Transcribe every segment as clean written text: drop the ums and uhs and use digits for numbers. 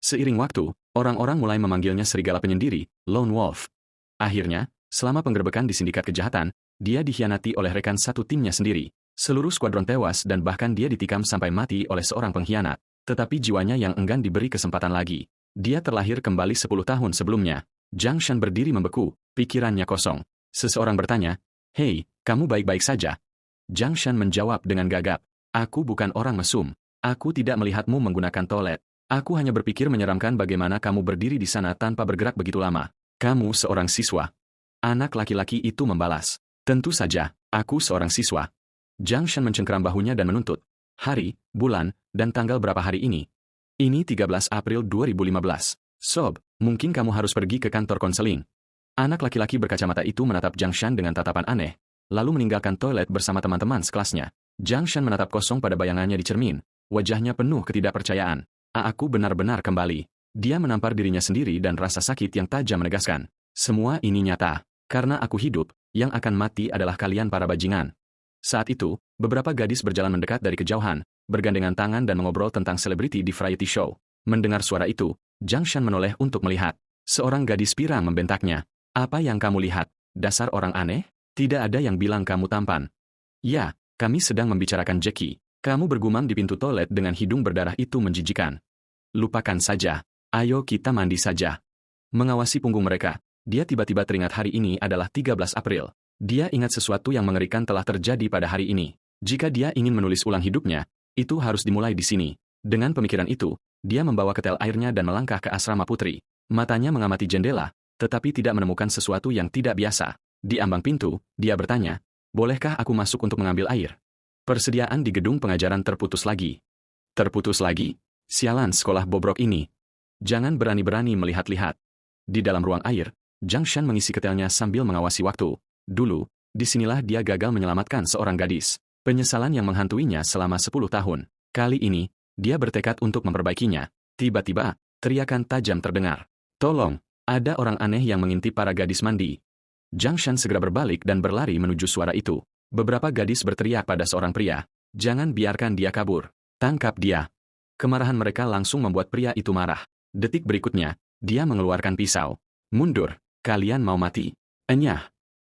Seiring waktu, orang-orang mulai memanggilnya serigala penyendiri, Lone Wolf. Akhirnya, selama penggerbekan di sindikat kejahatan, dia dikhianati oleh rekan satu timnya sendiri. Seluruh skuadron tewas dan bahkan dia ditikam sampai mati oleh seorang pengkhianat. Tetapi jiwanya yang enggan diberi kesempatan lagi. Dia terlahir kembali 10 tahun sebelumnya. Jiang Shan berdiri membeku, pikirannya kosong. Seseorang bertanya, "Hei, kamu baik-baik saja?" Jiang Shan menjawab dengan gagap, "Aku bukan orang mesum. Aku tidak melihatmu menggunakan toilet. Aku hanya berpikir menyeramkan bagaimana kamu berdiri di sana tanpa bergerak begitu lama. Kamu seorang siswa." Anak laki-laki itu membalas, "Tentu saja, aku seorang siswa." Jiang Shan mencengkeram bahunya dan menuntut, "Hari, bulan, dan tanggal berapa hari ini?" "Ini 13 April 2015. Sob, mungkin kamu harus pergi ke kantor konseling." Anak laki-laki berkacamata itu menatap Jiang Shan dengan tatapan aneh, lalu meninggalkan toilet bersama teman-teman sekelasnya. Jiang Shan menatap kosong pada bayangannya di cermin, wajahnya penuh ketidakpercayaan. Aku benar-benar kembali." Dia menampar dirinya sendiri dan rasa sakit yang tajam menegaskan, "Semua ini nyata. Karena aku hidup, yang akan mati adalah kalian para bajingan." Saat itu, beberapa gadis berjalan mendekat dari kejauhan, bergandengan tangan dan mengobrol tentang selebriti di variety show. Mendengar suara itu, Jiang Shan menoleh untuk melihat. Seorang gadis pirang membentaknya, "Apa yang kamu lihat? Dasar orang aneh? Tidak ada yang bilang kamu tampan." "Ya, kami sedang membicarakan Jackie." Kamu bergumam di pintu toilet dengan hidung berdarah itu menjijikan. "Lupakan saja. Ayo kita mandi saja." Mengawasi punggung mereka, dia tiba-tiba teringat hari ini adalah 13 April. Dia ingat sesuatu yang mengerikan telah terjadi pada hari ini. Jika dia ingin menulis ulang hidupnya, itu harus dimulai di sini. Dengan pemikiran itu, dia membawa ketel airnya dan melangkah ke asrama putri. Matanya mengamati jendela, tetapi tidak menemukan sesuatu yang tidak biasa. Di ambang pintu, dia bertanya, "Bolehkah aku masuk untuk mengambil air?" Persediaan di gedung pengajaran terputus lagi. Terputus lagi? Sialan sekolah bobrok ini. Jangan berani-berani melihat-lihat. Di dalam ruang air, Jiang Shan mengisi ketelnya sambil mengawasi waktu. Dulu, disinilah dia gagal menyelamatkan seorang gadis. Penyesalan yang menghantuinya selama 10 tahun. Kali ini, dia bertekad untuk memperbaikinya. Tiba-tiba, teriakan tajam terdengar. "Tolong, ada orang aneh yang mengintip para gadis mandi." Jiang Shan segera berbalik dan berlari menuju suara itu. Beberapa gadis berteriak pada seorang pria, "Jangan biarkan dia kabur. Tangkap dia." Kemarahan mereka langsung membuat pria itu marah. Detik berikutnya, dia mengeluarkan pisau. "Mundur, kalian mau mati." Enyah.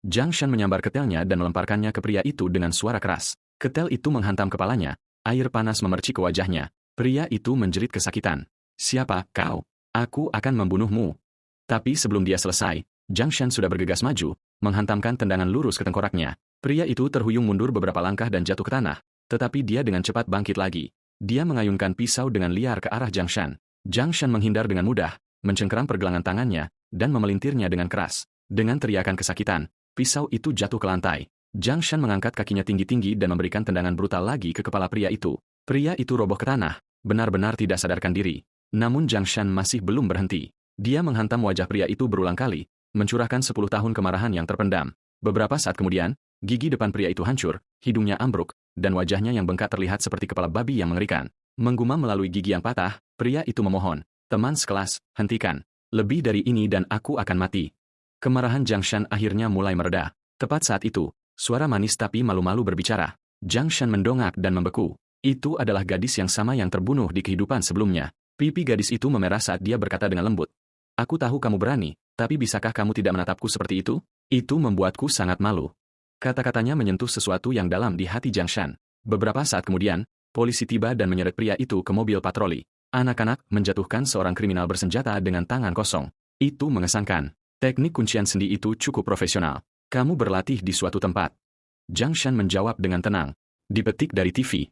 Jiang Shan menyambar ketelnya dan melemparkannya ke pria itu dengan suara keras. Ketel itu menghantam kepalanya, air panas memercik ke wajahnya. Pria itu menjerit kesakitan. "Siapa kau? Aku akan membunuhmu." Tapi sebelum dia selesai, Jiang Shan sudah bergegas maju, menghantamkan tendangan lurus ke tengkoraknya. Pria itu terhuyung mundur beberapa langkah dan jatuh ke tanah, tetapi dia dengan cepat bangkit lagi. Dia mengayunkan pisau dengan liar ke arah Jiang Shan. Jiang Shan menghindar dengan mudah, mencengkeram pergelangan tangannya, dan memelintirnya dengan keras. Dengan teriakan kesakitan, pisau itu jatuh ke lantai. Jiang Shan mengangkat kakinya tinggi-tinggi dan memberikan tendangan brutal lagi ke kepala pria itu. Pria itu roboh ke tanah, benar-benar tidak sadarkan diri. Namun Jiang Shan masih belum berhenti. Dia menghantam wajah pria itu berulang kali, mencurahkan 10 tahun kemarahan yang terpendam. Beberapa saat kemudian, gigi depan pria itu hancur, hidungnya ambruk, dan wajahnya yang bengkak terlihat seperti kepala babi yang mengerikan. Menggumam melalui gigi yang patah, pria itu memohon, "Teman sekelas, hentikan. Lebih dari ini dan aku akan mati." Kemarahan Jiang Shan akhirnya mulai mereda. Tepat saat itu, suara manis tapi malu-malu berbicara. Jiang Shan mendongak dan membeku. Itu adalah gadis yang sama yang terbunuh di kehidupan sebelumnya. Pipi gadis itu memerah saat dia berkata dengan lembut, "Aku tahu kamu berani, tapi bisakah kamu tidak menatapku seperti itu? Itu membuatku sangat malu." Kata-katanya menyentuh sesuatu yang dalam di hati Jiang Shan. Beberapa saat kemudian, polisi tiba dan menyeret pria itu ke mobil patroli. Anak-anak menjatuhkan seorang kriminal bersenjata dengan tangan kosong. Itu mengesankan. Teknik kuncian sendi itu cukup profesional. Kamu berlatih di suatu tempat. Jiang Shan menjawab dengan tenang. Dipetik dari TV.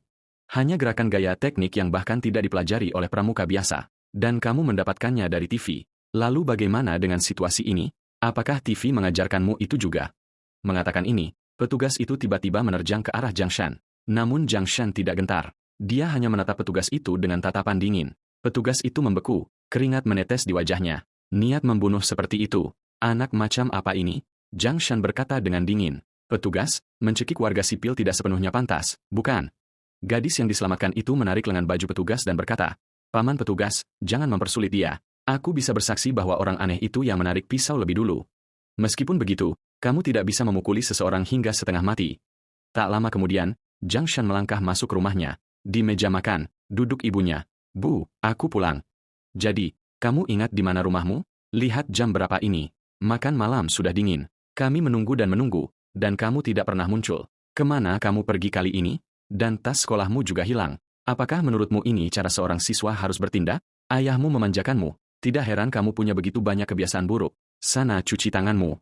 Hanya gerakan gaya teknik yang bahkan tidak dipelajari oleh pramuka biasa. Dan kamu mendapatkannya dari TV. Lalu bagaimana dengan situasi ini? Apakah TV mengajarkanmu itu juga? Mengatakan ini, petugas itu tiba-tiba menerjang ke arah Jiang Shan. Namun Jiang Shan tidak gentar. Dia hanya menatap petugas itu dengan tatapan dingin. Petugas itu membeku, keringat menetes di wajahnya. Niat membunuh seperti itu. Anak macam apa ini? Jiang Shan berkata dengan dingin. Petugas, mencekik warga sipil tidak sepenuhnya pantas, bukan? Gadis yang diselamatkan itu menarik lengan baju petugas dan berkata, "Paman petugas, jangan mempersulit dia. Aku bisa bersaksi bahwa orang aneh itu yang menarik pisau lebih dulu. Meskipun begitu, kamu tidak bisa memukuli seseorang hingga setengah mati." Tak lama kemudian, Jiang Shan melangkah masuk rumahnya. Di meja makan, duduk ibunya. "Bu, aku pulang." Jadi, kamu ingat di mana rumahmu? Lihat jam berapa ini. Makan malam sudah dingin. Kami menunggu dan kamu tidak pernah muncul. Kemana kamu pergi kali ini? Dan tas sekolahmu juga hilang. Apakah menurutmu ini cara seorang siswa harus bertindak? Ayahmu memanjakanmu. Tidak heran kamu punya begitu banyak kebiasaan buruk. Sana cuci tanganmu.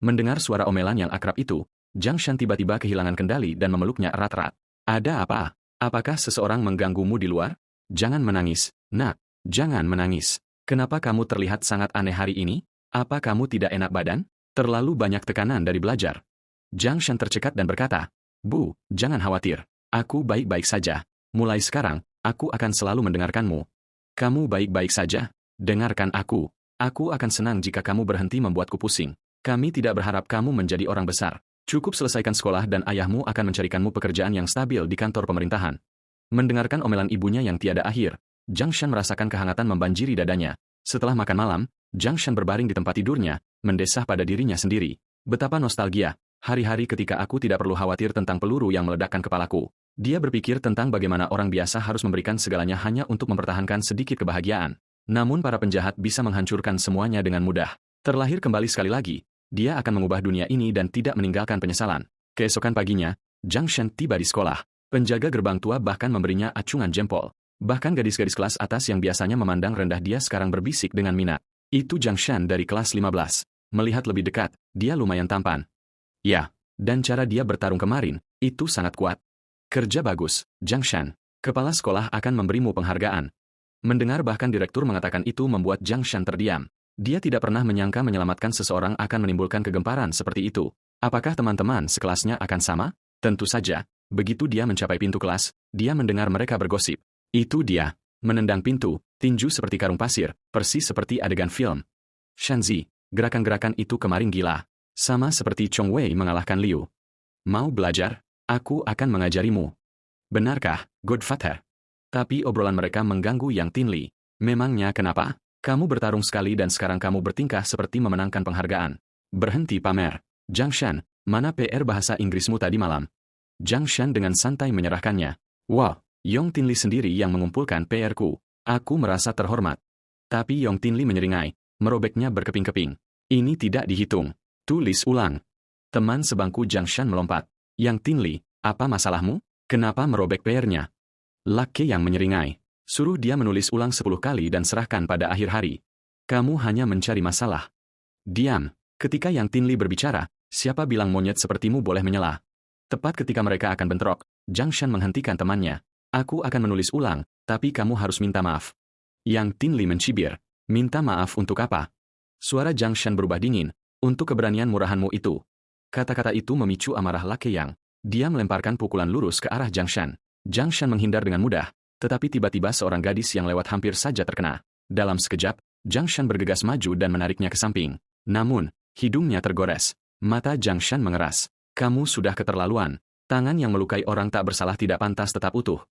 Mendengar suara omelan yang akrab itu, Zhang Shan tiba-tiba kehilangan kendali dan memeluknya erat-erat. Ada apa? Apakah seseorang mengganggumu di luar? Jangan menangis, nak. Jangan menangis. Kenapa kamu terlihat sangat aneh hari ini? Apa kamu tidak enak badan? Terlalu banyak tekanan dari belajar. Zhang Shan tercekat dan berkata, Bu, jangan khawatir. Aku baik-baik saja. Mulai sekarang, aku akan selalu mendengarkanmu. Kamu baik-baik saja? Dengarkan aku. Aku akan senang jika kamu berhenti membuatku pusing. Kami tidak berharap kamu menjadi orang besar. Cukup selesaikan sekolah dan ayahmu akan mencarikanmu pekerjaan yang stabil di kantor pemerintahan. Mendengarkan omelan ibunya yang tiada akhir, Zhang Shan merasakan kehangatan membanjiri dadanya. Setelah makan malam, Zhang Shan berbaring di tempat tidurnya, mendesah pada dirinya sendiri. Betapa nostalgia, hari-hari ketika aku tidak perlu khawatir tentang peluru yang meledakkan kepalaku. Dia berpikir tentang bagaimana orang biasa harus memberikan segalanya hanya untuk mempertahankan sedikit kebahagiaan. Namun para penjahat bisa menghancurkan semuanya dengan mudah. Terlahir kembali sekali lagi, dia akan mengubah dunia ini dan tidak meninggalkan penyesalan. Keesokan paginya, Zhang Shan tiba di sekolah. Penjaga gerbang tua bahkan memberinya acungan jempol. Bahkan gadis-gadis kelas atas yang biasanya memandang rendah dia sekarang berbisik dengan minat. Itu Zhang Shan dari kelas 15. Melihat lebih dekat, dia lumayan tampan. Ya, dan cara dia bertarung kemarin, itu sangat kuat. Kerja bagus, Zhang Shan. Kepala sekolah akan memberimu penghargaan. Mendengar bahkan direktur mengatakan itu membuat Zhang Shan terdiam. Dia tidak pernah menyangka menyelamatkan seseorang akan menimbulkan kegemparan seperti itu. Apakah teman-teman sekelasnya akan sama? Tentu saja. Begitu dia mencapai pintu kelas, dia mendengar mereka bergosip. Itu dia. Menendang pintu, tinju seperti karung pasir, persis seperti adegan film. Shanzi, gerakan-gerakan itu kemarin gila. Sama seperti Chong Wei mengalahkan Liu. Mau belajar? Aku akan mengajarimu. Benarkah, Godfather? Tapi obrolan mereka mengganggu Yang Tin Li. Memangnya kenapa? Kamu bertarung sekali dan sekarang kamu bertingkah seperti memenangkan penghargaan. Berhenti pamer. Zhang Shan, mana PR bahasa Inggrismu tadi malam? Zhang Shan dengan santai menyerahkannya. Wah, Yong Tin Li sendiri yang mengumpulkan PR-ku. Aku merasa terhormat. Tapi Yong Tin Li menyeringai, merobeknya berkeping-keping. Ini tidak dihitung. Tulis ulang. Teman sebangku Zhang Shan melompat. Yang Tin Li, apa masalahmu? Kenapa merobek PR-nya? Laki yang menyeringai. Suruh dia menulis ulang 10 kali dan serahkan pada akhir hari. Kamu hanya mencari masalah. Diam. Ketika Yang Tin Li berbicara, siapa bilang monyet sepertimu boleh menyela? Tepat ketika mereka akan bentrok, Zhang Shan menghentikan temannya. Aku akan menulis ulang, tapi kamu harus minta maaf. Yang Tin Li mencibir. Minta maaf untuk apa? Suara Zhang Shan berubah dingin. Untuk keberanian murahanmu itu. Kata-kata itu memicu amarah Laki Yang. Dia melemparkan pukulan lurus ke arah Zhang Shan. Zhang Shan menghindar dengan mudah, tetapi tiba-tiba seorang gadis yang lewat hampir saja terkena. Dalam sekejap, Zhang Shan bergegas maju dan menariknya ke samping. Namun, hidungnya tergores. Mata Zhang Shan mengeras. Kamu sudah keterlaluan. Tangan yang melukai orang tak bersalah tidak pantas tetap utuh.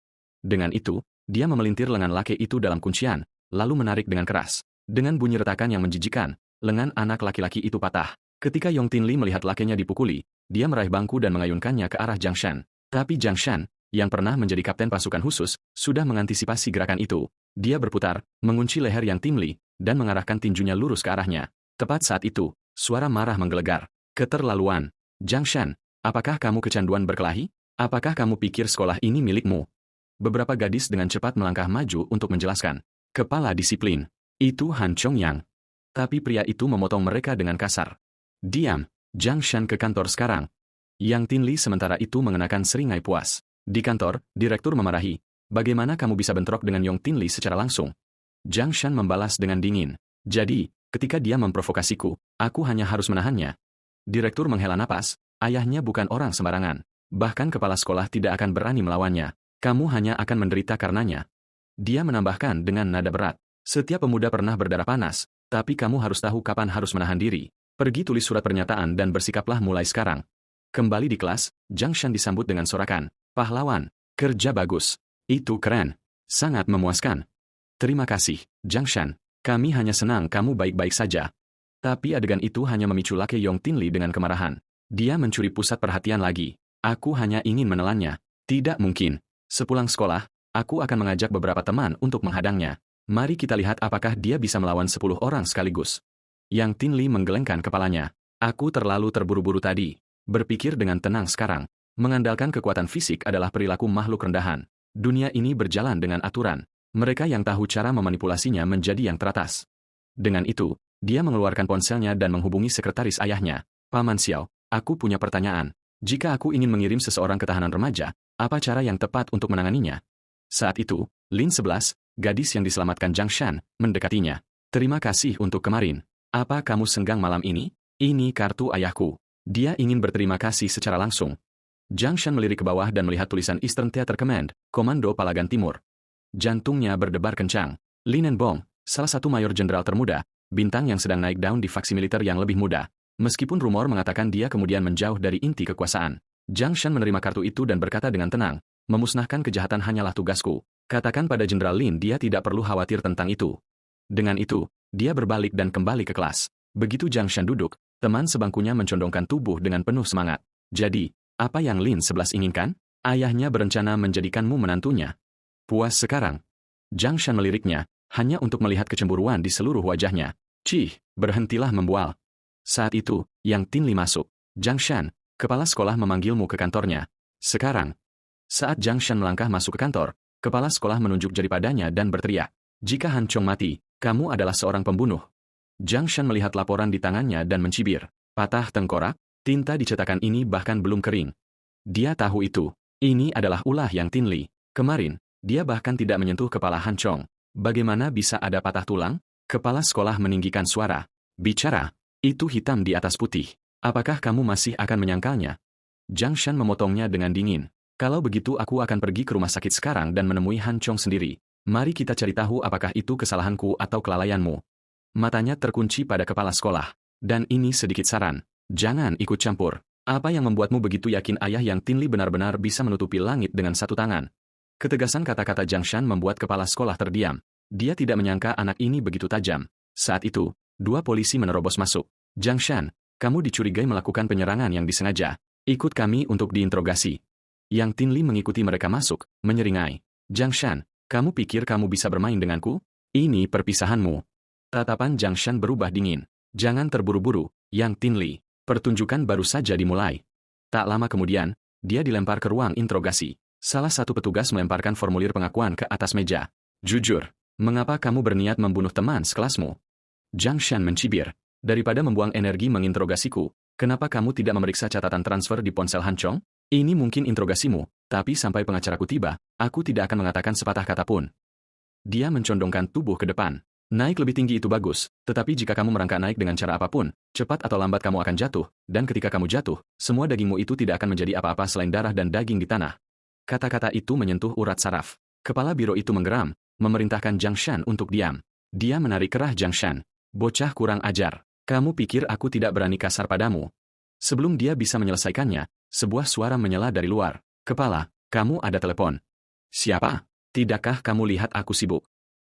Dengan itu, dia memelintir lengan laki itu dalam kuncian, lalu menarik dengan keras. Dengan bunyi retakan yang menjijikan, lengan anak laki-laki itu patah. Ketika Yong Tin Li melihat lakinya dipukuli, dia meraih bangku dan mengayunkannya ke arah Zhang Shan. Tapi Zhang Shan, yang pernah menjadi kapten pasukan khusus, sudah mengantisipasi gerakan itu. Dia berputar, mengunci leher Yang Tin Li, dan mengarahkan tinjunya lurus ke arahnya. Tepat saat itu, suara marah menggelegar. Keterlaluan. Zhang Shan, apakah kamu kecanduan berkelahi? Apakah kamu pikir sekolah ini milikmu? Beberapa gadis dengan cepat melangkah maju untuk menjelaskan. Kepala disiplin. Itu Han Chongyang. Tapi pria itu memotong mereka dengan kasar. Diam, Zhang Shan ke kantor sekarang. Yang Tin Li sementara itu mengenakan seringai puas. Di kantor, direktur memarahi. Bagaimana kamu bisa bentrok dengan Yong Tin Li secara langsung? Zhang Shan membalas dengan dingin. Jadi, ketika dia memprovokasiku, aku hanya harus menahannya. Direktur menghela napas, ayahnya bukan orang sembarangan. Bahkan kepala sekolah tidak akan berani melawannya. Kamu hanya akan menderita karenanya. Dia menambahkan dengan nada berat. Setiap pemuda pernah berdarah panas, tapi kamu harus tahu kapan harus menahan diri. Pergi tulis surat pernyataan dan bersikaplah mulai sekarang. Kembali di kelas, Zhang Shan disambut dengan sorakan. Pahlawan, kerja bagus. Itu keren. Sangat memuaskan. Terima kasih, Zhang Shan. Kami hanya senang kamu baik-baik saja. Tapi adegan itu hanya memicu laki Yong Tin Li dengan kemarahan. Dia mencuri pusat perhatian lagi. Aku hanya ingin menelannya. Tidak mungkin. Sepulang sekolah, aku akan mengajak beberapa teman untuk menghadangnya. Mari kita lihat apakah dia bisa melawan 10 orang sekaligus. Yang Tin Li menggelengkan kepalanya. Aku terlalu terburu-buru tadi. Berpikir dengan tenang sekarang. Mengandalkan kekuatan fisik adalah perilaku makhluk rendahan. Dunia ini berjalan dengan aturan. Mereka yang tahu cara memanipulasinya menjadi yang teratas. Dengan itu, dia mengeluarkan ponselnya dan menghubungi sekretaris ayahnya. Paman Xiao, aku punya pertanyaan. Jika aku ingin mengirim seseorang ke tahanan remaja, apa cara yang tepat untuk menanganinya? Saat itu, Lin 11, gadis yang diselamatkan Zhang Shan, mendekatinya. Terima kasih untuk kemarin. Apa kamu senggang malam ini? Ini kartu ayahku. Dia ingin berterima kasih secara langsung. Zhang Shan melirik ke bawah dan melihat tulisan Eastern Theater Command, Komando Palagan Timur. Jantungnya berdebar kencang. Lin Enbong, salah satu mayor jenderal termuda, bintang yang sedang naik daun di faksi militer yang lebih muda. Meskipun rumor mengatakan dia kemudian menjauh dari inti kekuasaan. Zhang Shan menerima kartu itu dan berkata dengan tenang, memusnahkan kejahatan hanyalah tugasku. Katakan pada Jenderal Lin dia tidak perlu khawatir tentang itu. Dengan itu, dia berbalik dan kembali ke kelas. Begitu Zhang Shan duduk, teman sebangkunya mencondongkan tubuh dengan penuh semangat. Jadi, apa yang Lin 11 inginkan? Ayahnya berencana menjadikanmu menantunya. Puas sekarang. Zhang Shan meliriknya, hanya untuk melihat kecemburuan di seluruh wajahnya. Cih, berhentilah membual. Saat itu, Yang Tin Li masuk. Zhang Shan, kepala sekolah memanggilmu ke kantornya. Sekarang. Saat Zhang Shan melangkah masuk ke kantor, kepala sekolah menunjuk jari padanya dan berteriak. Jika Han Chong mati, kamu adalah seorang pembunuh. Zhang Shan melihat laporan di tangannya dan mencibir. Patah tengkorak, tinta di cetakan ini bahkan belum kering. Dia tahu itu. Ini adalah ulah Yang Tin Li. Kemarin, dia bahkan tidak menyentuh kepala Han Chong. Bagaimana bisa ada patah tulang? Kepala sekolah meninggikan suara. Bicara, itu hitam di atas putih. Apakah kamu masih akan menyangkalnya? Zhang Shan memotongnya dengan dingin. Kalau begitu aku akan pergi ke rumah sakit sekarang dan menemui Han Chong sendiri. Mari kita cari tahu apakah itu kesalahanku atau kelalaianmu. Matanya terkunci pada kepala sekolah. Dan ini sedikit saran. Jangan ikut campur. Apa yang membuatmu begitu yakin ayah Yang Tin Li benar-benar bisa menutupi langit dengan satu tangan? Ketegasan kata-kata Zhang Shan membuat kepala sekolah terdiam. Dia tidak menyangka anak ini begitu tajam. Saat itu, dua polisi menerobos masuk. Zhang Shan, kamu dicurigai melakukan penyerangan yang disengaja. Ikut kami untuk diinterogasi. Yang Tin Li mengikuti mereka masuk, menyeringai. Zhang Shan, kamu pikir kamu bisa bermain denganku? Ini perpisahanmu. Tatapan Zhang Shan berubah dingin. Jangan terburu-buru, Yang Tin Li. Pertunjukan baru saja dimulai. Tak lama kemudian, dia dilempar ke ruang interogasi. Salah satu petugas melemparkan formulir pengakuan ke atas meja. Jujur, mengapa kamu berniat membunuh teman sekelasmu? Zhang Shan mencibir. Daripada membuang energi menginterogasiku, kenapa kamu tidak memeriksa catatan transfer di ponsel Han Chong? Ini mungkin interogasimu, tapi sampai pengacaraku tiba, aku tidak akan mengatakan sepatah kata pun. Dia mencondongkan tubuh ke depan. Naik lebih tinggi itu bagus, tetapi jika kamu merangkak naik dengan cara apapun, cepat atau lambat kamu akan jatuh, dan ketika kamu jatuh, semua dagingmu itu tidak akan menjadi apa-apa selain darah dan daging di tanah. Kata-kata itu menyentuh urat saraf. Kepala biro itu menggeram, memerintahkan Zhang Shan untuk diam. Dia menarik kerah Zhang Shan. Bocah kurang ajar. Kamu pikir aku tidak berani kasar padamu? Sebelum dia bisa menyelesaikannya, sebuah suara menyela dari luar. Kepala, kamu ada telepon. Siapa? Tidakkah kamu lihat aku sibuk?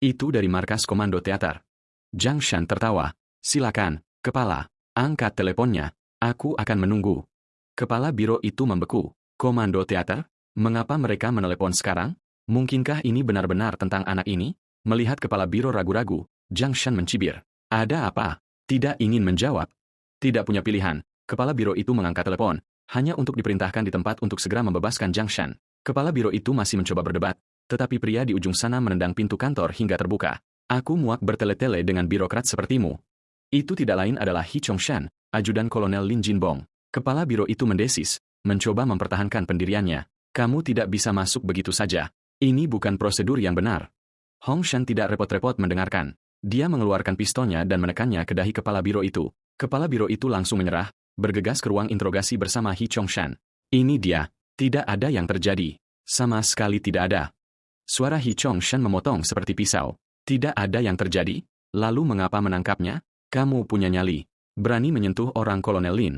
Itu dari markas komando teater. Zhang Shan tertawa. Silakan, kepala. Angkat teleponnya. Aku akan menunggu. Kepala biro itu membeku. Komando teater? Mengapa mereka menelepon sekarang? Mungkinkah ini benar-benar tentang anak ini? Melihat kepala biro ragu-ragu, Zhang Shan mencibir. Ada apa? Tidak ingin menjawab. Tidak punya pilihan. Kepala biro itu mengangkat telepon, hanya untuk diperintahkan di tempat untuk segera membebaskan Zhang Shan. Kepala biro itu masih mencoba berdebat, tetapi pria di ujung sana menendang pintu kantor hingga terbuka. Aku muak bertele-tele dengan birokrat sepertimu. Itu tidak lain adalah He Chongshan, ajudan Kolonel Lin Jinbong. Kepala biro itu mendesis, mencoba mempertahankan pendiriannya. Kamu tidak bisa masuk begitu saja. Ini bukan prosedur yang benar. Hong Shan tidak repot-repot mendengarkan. Dia mengeluarkan pistolnya dan menekannya ke dahi kepala biro itu. Kepala biro itu langsung menyerah, bergegas ke ruang interogasi bersama He Chongshan. Ini dia. Tidak ada yang terjadi. Sama sekali tidak ada. Suara He Chongshan memotong seperti pisau. Tidak ada yang terjadi? Lalu mengapa menangkapnya? Kamu punya nyali. Berani menyentuh orang Kolonel Lin.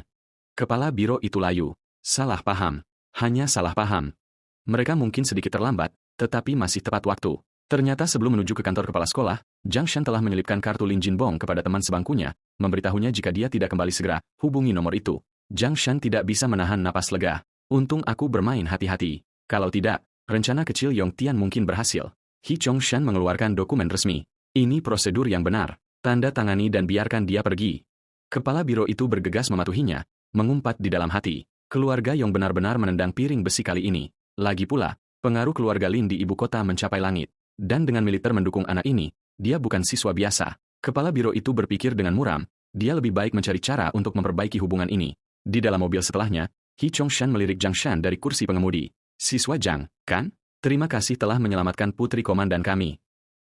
Kepala biro itu layu. Salah paham. Hanya salah paham. Mereka mungkin sedikit terlambat, tetapi masih tepat waktu. Ternyata sebelum menuju ke kantor kepala sekolah, Zhang Shan telah menyelipkan kartu Lin Jinbong kepada teman sebangkunya, memberitahunya jika dia tidak kembali segera, hubungi nomor itu. Zhang Shan tidak bisa menahan napas lega. Untung aku bermain hati-hati. Kalau tidak, rencana kecil Yong Tian mungkin berhasil. He Chongshan mengeluarkan dokumen resmi. Ini prosedur yang benar. Tanda tangani dan biarkan dia pergi. Kepala biro itu bergegas mematuhinya, mengumpat di dalam hati. Keluarga Yong benar-benar menendang piring besi kali ini. Lagi pula, pengaruh keluarga Lin di ibu kota mencapai langit. Dan dengan militer mendukung anak ini, dia bukan siswa biasa. Kepala biro itu berpikir dengan muram, dia lebih baik mencari cara untuk memperbaiki hubungan ini. Di dalam mobil setelahnya, He Chongshan melirik Zhang Shan dari kursi pengemudi. Siswa Zhang, kan? Terima kasih telah menyelamatkan putri komandan kami.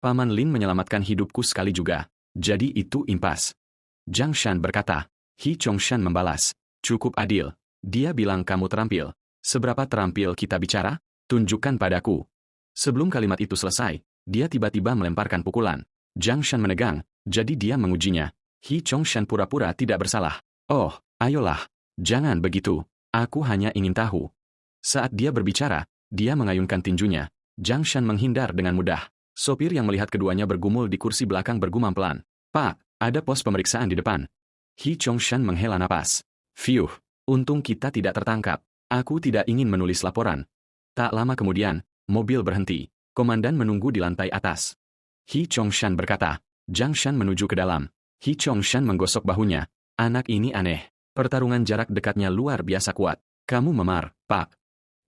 Paman Lin menyelamatkan hidupku sekali juga. Jadi itu impas. Zhang Shan berkata. He Chongshan membalas. Cukup adil. Dia bilang kamu terampil. Seberapa terampil kita bicara? Tunjukkan padaku. Sebelum kalimat itu selesai, dia tiba-tiba melemparkan pukulan. Zhang Shan menegang, jadi dia mengujinya. He Chongshan pura-pura tidak bersalah. Oh, ayolah. Jangan begitu. Aku hanya ingin tahu. Saat dia berbicara, dia mengayunkan tinjunya. Zhang Shan menghindar dengan mudah. Sopir yang melihat keduanya bergumul di kursi belakang bergumam pelan. Pak, ada pos pemeriksaan di depan. He Chongshan menghela napas. Fiuh, untung kita tidak tertangkap. Aku tidak ingin menulis laporan. Tak lama kemudian, mobil berhenti. Komandan menunggu di lantai atas. He Chongshan berkata. Zhang Shan menuju ke dalam. He Chongshan menggosok bahunya. Anak ini aneh. Pertarungan jarak dekatnya luar biasa kuat. Kamu memar, Pak.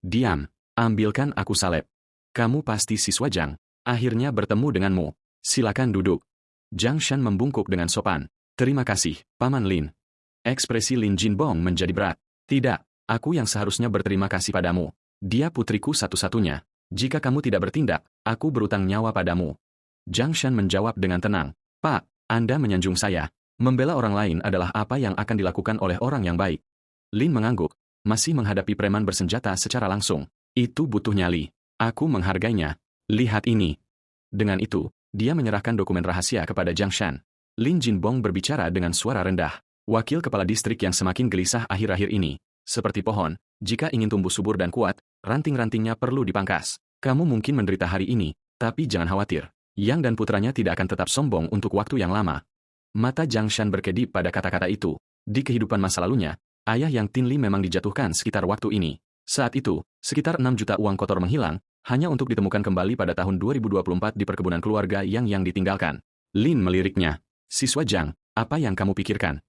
Diam. Ambilkan aku salep. Kamu pasti siswa Zhang. Akhirnya bertemu denganmu. Silakan duduk. Zhang Shan membungkuk dengan sopan. Terima kasih, Paman Lin. Ekspresi Lin Jinbong menjadi berat. Tidak, aku yang seharusnya berterima kasih padamu. Dia putriku satu-satunya. Jika kamu tidak bertindak, aku berutang nyawa padamu. Zhang Shan menjawab dengan tenang. Pak, Anda menyanjung saya. Membela orang lain adalah apa yang akan dilakukan oleh orang yang baik. Lin mengangguk, masih menghadapi preman bersenjata secara langsung. Itu butuh nyali. Aku menghargainya. Lihat ini. Dengan itu, dia menyerahkan dokumen rahasia kepada Zhang Shan. Lin Jinbong berbicara dengan suara rendah. Wakil kepala distrik yang semakin gelisah akhir-akhir ini. Seperti pohon, jika ingin tumbuh subur dan kuat, ranting-rantingnya perlu dipangkas. Kamu mungkin menderita hari ini, tapi jangan khawatir. Yang dan putranya tidak akan tetap sombong untuk waktu yang lama. Mata Zhang Shan berkedip pada kata-kata itu. Di kehidupan masa lalunya, ayah yang Tin Li memang dijatuhkan sekitar waktu ini. Saat itu, sekitar 6 juta uang kotor menghilang, hanya untuk ditemukan kembali pada tahun 2024 di perkebunan keluarga yang ditinggalkan. Lin meliriknya. Siswa Zhang, apa yang kamu pikirkan?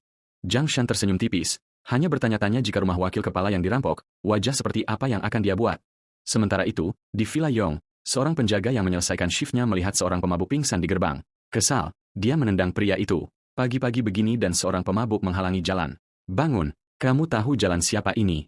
Zhang Shan tersenyum tipis, hanya bertanya-tanya jika rumah wakil kepala yang dirampok, wajah seperti apa yang akan dia buat. Sementara itu, di Villa Yong, seorang penjaga yang menyelesaikan shiftnya melihat seorang pemabuk pingsan di gerbang. Kesal, dia menendang pria itu. Pagi-pagi begini dan seorang pemabuk menghalangi jalan. Bangun, kamu tahu jalan siapa ini?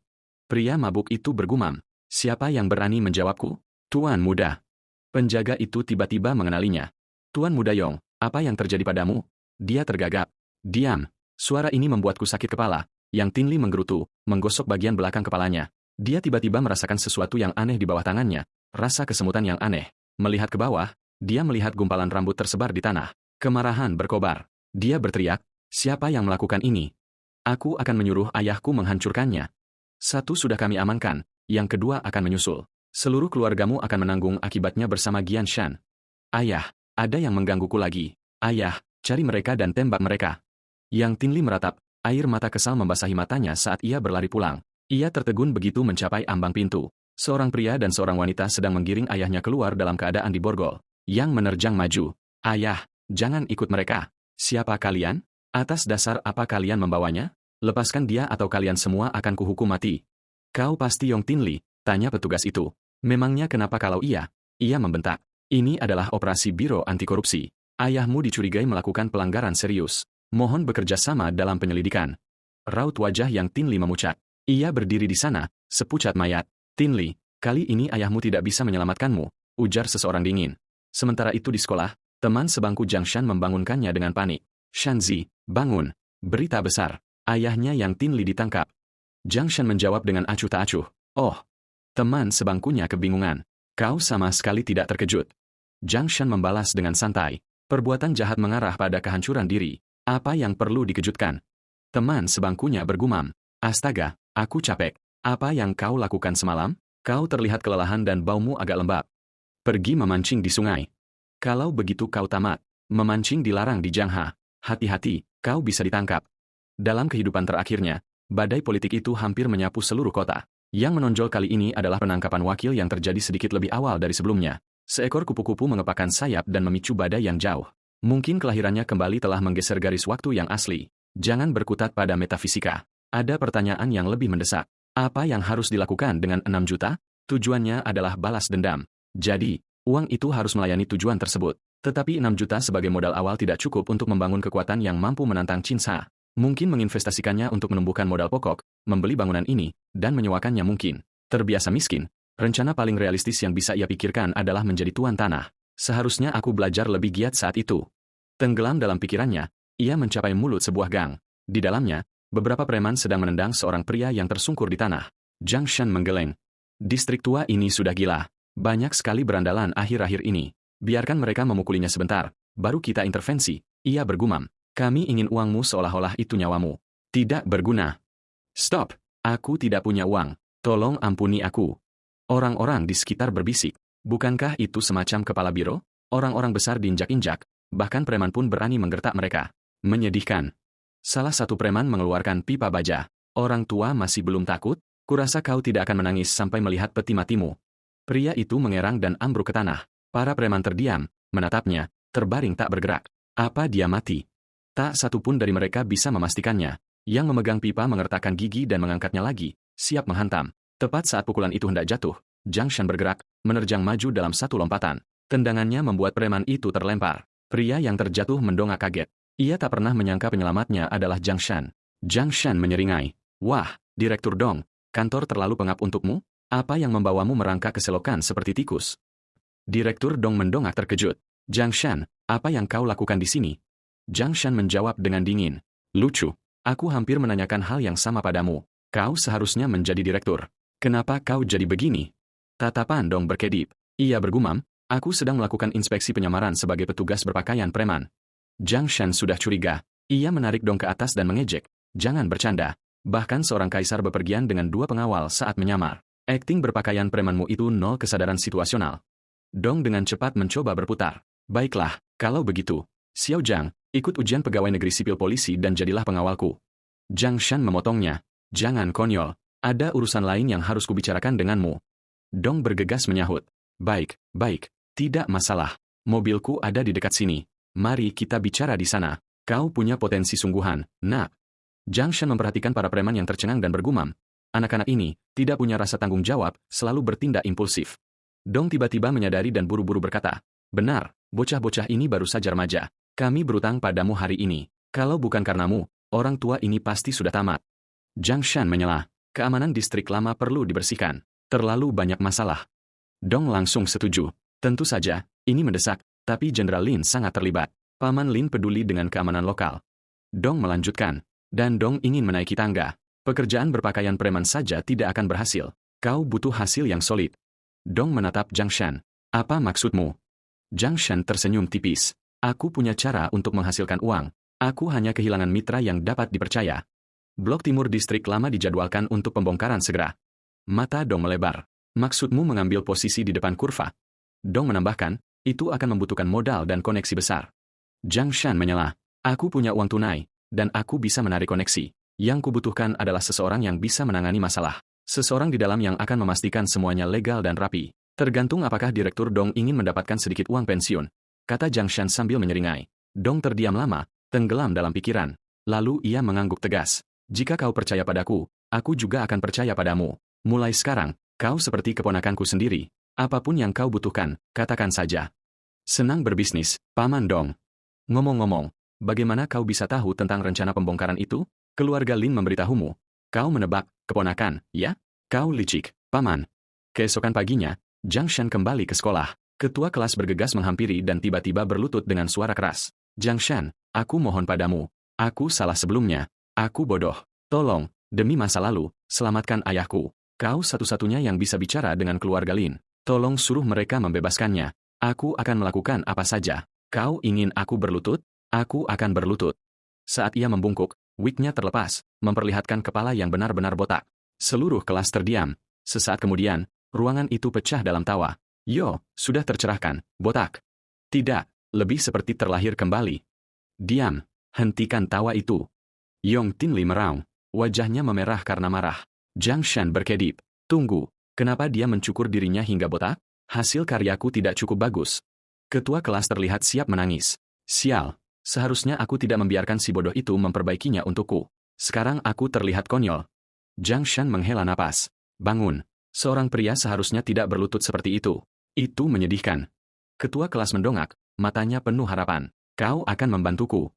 Pria mabuk itu bergumam. Siapa yang berani menjawabku? Tuan muda. Penjaga itu tiba-tiba mengenalinya. Tuan muda Yong, apa yang terjadi padamu? Dia tergagap. Diam. Suara ini membuatku sakit kepala. Yang Tin Li menggerutu, menggosok bagian belakang kepalanya. Dia tiba-tiba merasakan sesuatu yang aneh di bawah tangannya. Rasa kesemutan yang aneh. Melihat ke bawah, dia melihat gumpalan rambut tersebar di tanah. Kemarahan berkobar. Dia berteriak, siapa yang melakukan ini? Aku akan menyuruh ayahku menghancurkannya. Satu sudah kami amankan, yang kedua akan menyusul. Seluruh keluargamu akan menanggung akibatnya bersama Gian Shan. Ayah, ada yang menggangguku lagi. Ayah, cari mereka dan tembak mereka. Yang Tin Li meratap, air mata kesal membasahi matanya saat ia berlari pulang. Ia tertegun begitu mencapai ambang pintu. Seorang pria dan seorang wanita sedang menggiring ayahnya keluar dalam keadaan diborgol. Yang menerjang maju. Ayah, jangan ikut mereka. Siapa kalian? Atas dasar apa kalian membawanya? Lepaskan dia atau kalian semua akan kuhukum mati. Kau pasti Yong Tin Li, tanya petugas itu. Memangnya kenapa kalau iya? Ia membentak. Ini adalah operasi Biro Anti Korupsi. Ayahmu dicurigai melakukan pelanggaran serius. Mohon bekerja sama dalam penyelidikan. Raut wajah Yang Tin Li memucat. Ia berdiri di sana, sepucat mayat. Tin Li, kali ini ayahmu tidak bisa menyelamatkanmu, ujar seseorang dingin. Sementara itu di sekolah, teman sebangku Zhang Shan membangunkannya dengan panik. Shanzi, bangun. Berita besar. Ayahnya Yang Tin Li ditangkap. Zhang Shan menjawab dengan acuh tak acuh. Oh. Teman sebangkunya kebingungan. Kau sama sekali tidak terkejut. Zhang Shan membalas dengan santai. Perbuatan jahat mengarah pada kehancuran diri. Apa yang perlu dikejutkan? Teman sebangkunya bergumam. Astaga, aku capek. Apa yang kau lakukan semalam? Kau terlihat kelelahan dan baumu agak lembab. Pergi memancing di sungai. Kalau begitu kau tamat. Memancing dilarang di Jiangha. Hati-hati, kau bisa ditangkap. Dalam kehidupan terakhirnya, badai politik itu hampir menyapu seluruh kota. Yang menonjol kali ini adalah penangkapan wakil yang terjadi sedikit lebih awal dari sebelumnya. Seekor kupu-kupu mengepakkan sayap dan memicu badai yang jauh. Mungkin kelahirannya kembali telah menggeser garis waktu yang asli. Jangan berkutat pada metafisika. Ada pertanyaan yang lebih mendesak. Apa yang harus dilakukan dengan 6 juta? Tujuannya adalah balas dendam. Jadi, uang itu harus melayani tujuan tersebut. Tetapi 6 juta sebagai modal awal tidak cukup untuk membangun kekuatan yang mampu menantang Cinsa. Mungkin menginvestasikannya untuk menumbuhkan modal pokok, membeli bangunan ini, dan menyewakannya mungkin. Terbiasa miskin, rencana paling realistis yang bisa ia pikirkan adalah menjadi tuan tanah. Seharusnya aku belajar lebih giat saat itu. Tenggelam dalam pikirannya, ia mencapai mulut sebuah gang. Di dalamnya, beberapa preman sedang menendang seorang pria yang tersungkur di tanah. Zhang Shan menggeleng. Distrik tua ini sudah gila. Banyak sekali berandalan akhir-akhir ini. Biarkan mereka memukulinya sebentar, baru kita intervensi. Ia bergumam. Kami ingin uangmu seolah-olah itu nyawamu. Tidak berguna. Stop. Aku tidak punya uang. Tolong ampuni aku. Orang-orang di sekitar berbisik. Bukankah itu semacam kepala biro? Orang-orang besar diinjak-injak, bahkan preman pun berani menggertak mereka. Menyedihkan. Salah satu preman mengeluarkan pipa baja. Orang tua masih belum takut? Kurasa kau tidak akan menangis sampai melihat peti matimu. Pria itu mengerang dan ambruk ke tanah. Para preman terdiam, menatapnya, terbaring tak bergerak. Apa dia mati? Tak satu pun dari mereka bisa memastikannya. Yang memegang pipa mengertakkan gigi dan mengangkatnya lagi, siap menghantam. Tepat saat pukulan itu hendak jatuh, Zhang Shan bergerak, menerjang maju dalam satu lompatan. Tendangannya membuat preman itu terlempar. Pria yang terjatuh mendongak kaget. Ia tak pernah menyangka penyelamatnya adalah Zhang Shan. Zhang Shan menyeringai. Wah, Direktur Dong, kantor terlalu pengap untukmu? Apa yang membawamu merangkak keselokan seperti tikus? Direktur Dong mendongak terkejut. Zhang Shan, apa yang kau lakukan di sini? Zhang Shan menjawab dengan dingin. Lucu, aku hampir menanyakan hal yang sama padamu. Kau seharusnya menjadi direktur. Kenapa kau jadi begini? Tatapan Dong berkedip. Ia bergumam, aku sedang melakukan inspeksi penyamaran sebagai petugas berpakaian preman. Zhang Shan sudah curiga. Ia menarik Dong ke atas dan mengejek. Jangan bercanda. Bahkan seorang kaisar bepergian dengan 2 pengawal saat menyamar. Akting berpakaian premanmu itu nol kesadaran situasional. Dong dengan cepat mencoba berputar. Baiklah, kalau begitu. Xiao Zhang, ikut ujian pegawai negeri sipil polisi dan jadilah pengawalku. Zhang Shan memotongnya. Jangan konyol. Ada urusan lain yang harus kubicarakan denganmu. Dong bergegas menyahut. Baik, baik. Tidak masalah. Mobilku ada di dekat sini. Mari kita bicara di sana. Kau punya potensi sungguhan, nak. Zhang Shan memperhatikan para preman yang tercengang dan bergumam. Anak-anak ini tidak punya rasa tanggung jawab, selalu bertindak impulsif. Dong tiba-tiba menyadari dan buru-buru berkata, benar, bocah-bocah ini baru saja remaja. Kami berutang padamu hari ini. Kalau bukan karenamu, orang tua ini pasti sudah tamat. Zhang Shan menyela. Keamanan distrik lama perlu dibersihkan. Terlalu banyak masalah. Dong langsung setuju. Tentu saja, ini mendesak, tapi Jenderal Lin sangat terlibat. Paman Lin peduli dengan keamanan lokal. Dong melanjutkan. Dan Dong ingin menaiki tangga. Pekerjaan berpakaian preman saja tidak akan berhasil. Kau butuh hasil yang solid. Dong menatap Zhang Shan. Apa maksudmu? Zhang Shan tersenyum tipis. Aku punya cara untuk menghasilkan uang. Aku hanya kehilangan mitra yang dapat dipercaya. Blok Timur Distrik Lama dijadwalkan untuk pembongkaran segera. Mata Dong melebar. Maksudmu mengambil posisi di depan kurva? Dong menambahkan, itu akan membutuhkan modal dan koneksi besar. Zhang Shan menyela. Aku punya uang tunai, dan aku bisa menarik koneksi. Yang kubutuhkan adalah seseorang yang bisa menangani masalah. Seseorang di dalam yang akan memastikan semuanya legal dan rapi. Tergantung apakah Direktur Dong ingin mendapatkan sedikit uang pensiun. Kata Zhang Shan sambil menyeringai. Dong terdiam lama, tenggelam dalam pikiran. Lalu ia mengangguk tegas. Jika kau percaya padaku, aku juga akan percaya padamu. Mulai sekarang, kau seperti keponakanku sendiri. Apapun yang kau butuhkan, katakan saja. Senang berbisnis, Paman Dong. Ngomong-ngomong, bagaimana kau bisa tahu tentang rencana pembongkaran itu? Keluarga Lin memberitahumu. Kau menebak, keponakan, ya? Kau licik, Paman. Keesokan paginya, Zhang Shan kembali ke sekolah. Ketua kelas bergegas menghampiri dan tiba-tiba berlutut dengan suara keras. Zhang Shan, aku mohon padamu. Aku salah sebelumnya. Aku bodoh. Tolong, demi masa lalu, selamatkan ayahku. Kau satu-satunya yang bisa bicara dengan keluarga Lin. Tolong suruh mereka membebaskannya. Aku akan melakukan apa saja. Kau ingin aku berlutut? Aku akan berlutut. Saat ia membungkuk, wignya terlepas, memperlihatkan kepala yang benar-benar botak. Seluruh kelas terdiam. Sesaat kemudian, ruangan itu pecah dalam tawa. Yo, sudah tercerahkan, botak. Tidak, lebih seperti terlahir kembali. Diam, hentikan tawa itu. Yong Tinli meraung, wajahnya memerah karena marah. Zhang Shan berkedip. Tunggu, kenapa dia mencukur dirinya hingga botak? Hasil karyaku tidak cukup bagus. Ketua kelas terlihat siap menangis. Sial, seharusnya aku tidak membiarkan si bodoh itu memperbaikinya untukku. Sekarang aku terlihat konyol. Zhang Shan menghela napas. Bangun. Seorang pria seharusnya tidak berlutut seperti itu. Itu menyedihkan. Ketua kelas mendongak, matanya penuh harapan. Kau akan membantuku.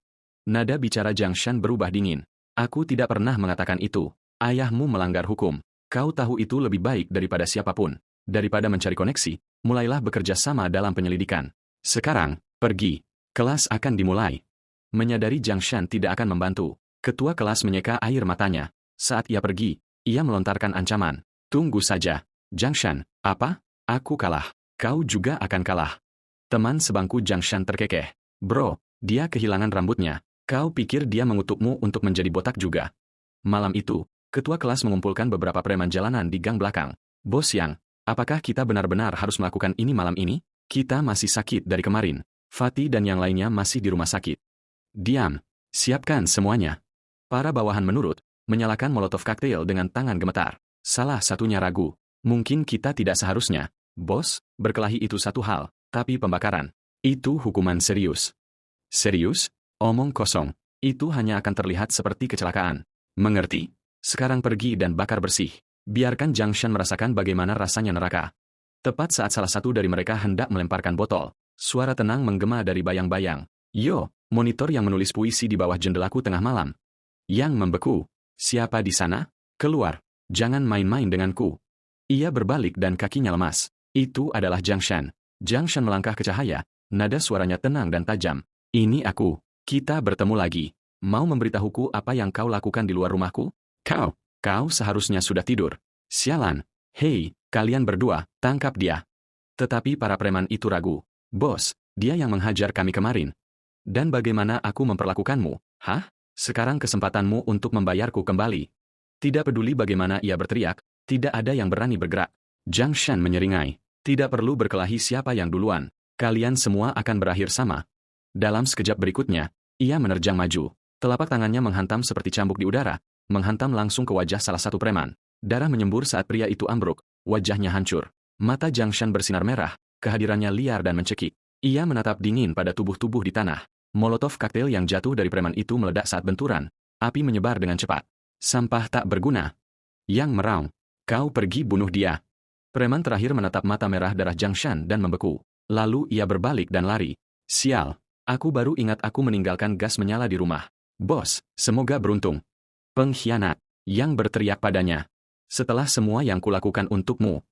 Nada bicara Zhang Shan berubah dingin. Aku tidak pernah mengatakan itu. Ayahmu melanggar hukum. Kau tahu itu lebih baik daripada siapapun. Daripada mencari koneksi, mulailah bekerja sama dalam penyelidikan. Sekarang, pergi. Kelas akan dimulai. Menyadari Zhang Shan tidak akan membantu. Ketua kelas menyeka air matanya. Saat ia pergi, ia melontarkan ancaman. Tunggu saja. Zhang Shan, apa? Aku kalah. Kau juga akan kalah. Teman sebangku Zhang Shan terkekeh. Bro, dia kehilangan rambutnya. Kau pikir dia mengutukmu untuk menjadi botak juga? Malam itu, ketua kelas mengumpulkan beberapa preman jalanan di gang belakang. Bos Yang, apakah kita benar-benar harus melakukan ini malam ini? Kita masih sakit dari kemarin. Fatih dan yang lainnya masih di rumah sakit. Diam. Siapkan semuanya. Para bawahan menurut, menyalakan molotov koktail dengan tangan gemetar. Salah satunya ragu. Mungkin kita tidak seharusnya. Bos, berkelahi itu satu hal, tapi pembakaran. Itu hukuman serius. Serius? Omong kosong. Itu hanya akan terlihat seperti kecelakaan. Mengerti? Sekarang pergi dan bakar bersih. Biarkan Zhang Shan merasakan bagaimana rasanya neraka. Tepat saat salah satu dari mereka hendak melemparkan botol, suara tenang menggema dari bayang-bayang. Yo, monitor yang menulis puisi di bawah jendelaku tengah malam. Yang membeku. Siapa di sana? Keluar. Jangan main-main denganku. Ia berbalik dan kakinya lemas. Itu adalah Zhang Shan. Zhang Shan melangkah ke cahaya, nada suaranya tenang dan tajam. Ini aku. Kita bertemu lagi. Mau memberitahuku apa yang kau lakukan di luar rumahku? Kau seharusnya sudah tidur. Sialan. Hei, kalian berdua, tangkap dia. Tetapi para preman itu ragu. Bos, dia yang menghajar kami kemarin. Dan bagaimana aku memperlakukanmu? Hah? Sekarang kesempatanmu untuk membayarku kembali. Tidak peduli bagaimana ia berteriak, tidak ada yang berani bergerak. Zhang Shan menyeringai. Tidak perlu berkelahi siapa yang duluan. Kalian semua akan berakhir sama. Dalam sekejap berikutnya, ia menerjang maju. Telapak tangannya menghantam seperti cambuk di udara, menghantam langsung ke wajah salah satu preman. Darah menyembur saat pria itu ambruk, wajahnya hancur. Mata Zhang Shan bersinar merah, kehadirannya liar dan mencekik. Ia menatap dingin pada tubuh-tubuh di tanah. Molotov koktail yang jatuh dari preman itu meledak saat benturan. Api menyebar dengan cepat. Sampah tak berguna. Yang meraung. Kau pergi bunuh dia. Preman terakhir menatap mata merah darah Zhang Shan dan membeku. Lalu ia berbalik dan lari. Sial. Aku baru ingat aku meninggalkan gas menyala di rumah. Bos, semoga beruntung. Pengkhianat. Yang berteriak padanya. Setelah semua yang kulakukan untukmu.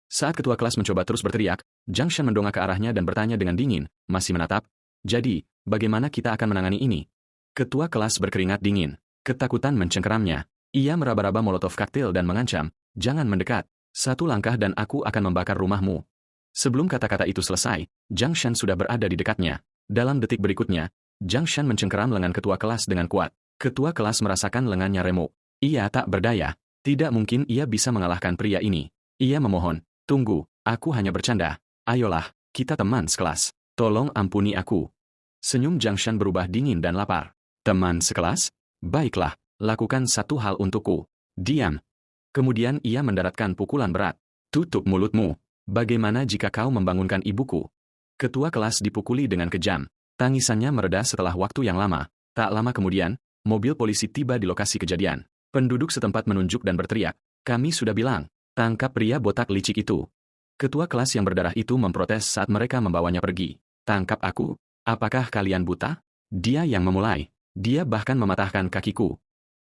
Saat ketua kelas mencoba terus berteriak, Zhang Shan mendongak ke arahnya dan bertanya dengan dingin, masih menatap. Jadi, bagaimana kita akan menangani ini? Ketua kelas berkeringat dingin. Ketakutan mencengkeramnya. Ia meraba-raba molotov koktail dan mengancam, jangan mendekat. Satu langkah dan aku akan membakar rumahmu. Sebelum kata-kata itu selesai, Zhang Shan sudah berada di dekatnya. Dalam detik berikutnya, Zhang Shan mencengkeram lengan ketua kelas dengan kuat. Ketua kelas merasakan lengannya remuk. Ia tak berdaya. Tidak mungkin ia bisa mengalahkan pria ini. Ia memohon, tunggu, aku hanya bercanda. Ayolah, kita teman sekelas. Tolong ampuni aku. Senyum Zhang Shan berubah dingin dan lapar. Teman sekelas? Baiklah, lakukan satu hal untukku. Diam. Kemudian ia mendaratkan pukulan berat. Tutup mulutmu. Bagaimana jika kau membangunkan ibuku? Ketua kelas dipukuli dengan kejam. Tangisannya mereda setelah waktu yang lama. Tak lama kemudian, mobil polisi tiba di lokasi kejadian. Penduduk setempat menunjuk dan berteriak, kami sudah bilang, tangkap pria botak licik itu. Ketua kelas yang berdarah itu memprotes saat mereka membawanya pergi. Tangkap aku? Apakah kalian buta? Dia yang memulai. Dia bahkan mematahkan kakiku.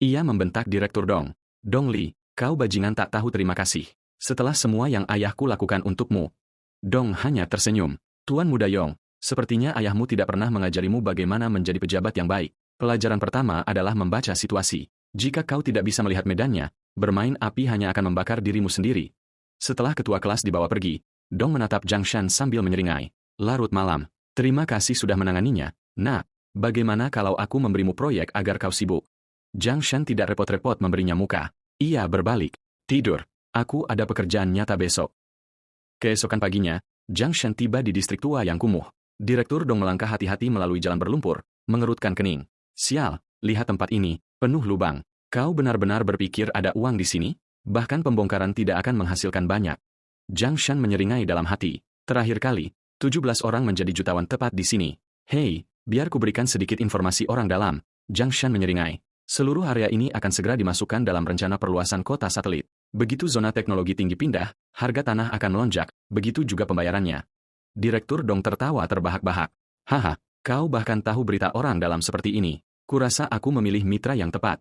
Ia membentak Direktur Dong. Dong Li, kau bajingan tak tahu terima kasih. Setelah semua yang ayahku lakukan untukmu. Dong hanya tersenyum. Tuan Muda Yong, sepertinya ayahmu tidak pernah mengajarimu bagaimana menjadi pejabat yang baik. Pelajaran pertama adalah membaca situasi. Jika kau tidak bisa melihat medannya, bermain api hanya akan membakar dirimu sendiri. Setelah ketua kelas dibawa pergi, Dong menatap Zhang Shan sambil menyeringai. Larut malam. Terima kasih sudah menanganinya. Nah, bagaimana kalau aku memberimu proyek agar kau sibuk? Zhang Shan tidak repot-repot memberinya muka. Ia berbalik. Tidur. Aku ada pekerjaan nyata besok. Keesokan paginya, Zhang Shan tiba di distrik tua yang kumuh. Direktur Dong melangkah hati-hati melalui jalan berlumpur, mengerutkan kening. Sial, lihat tempat ini, penuh lubang. Kau benar-benar berpikir ada uang di sini? Bahkan pembongkaran tidak akan menghasilkan banyak. Zhang Shan menyeringai dalam hati. Terakhir kali, 17 orang menjadi jutawan tepat di sini. Hei, biar ku berikan sedikit informasi orang dalam. Zhang Shan menyeringai. Seluruh area ini akan segera dimasukkan dalam rencana perluasan kota satelit. Begitu zona teknologi tinggi pindah, harga tanah akan melonjak, begitu juga pembayarannya. Direktur Dong tertawa terbahak-bahak. Haha, kau bahkan tahu berita orang dalam seperti ini. Kurasa aku memilih mitra yang tepat.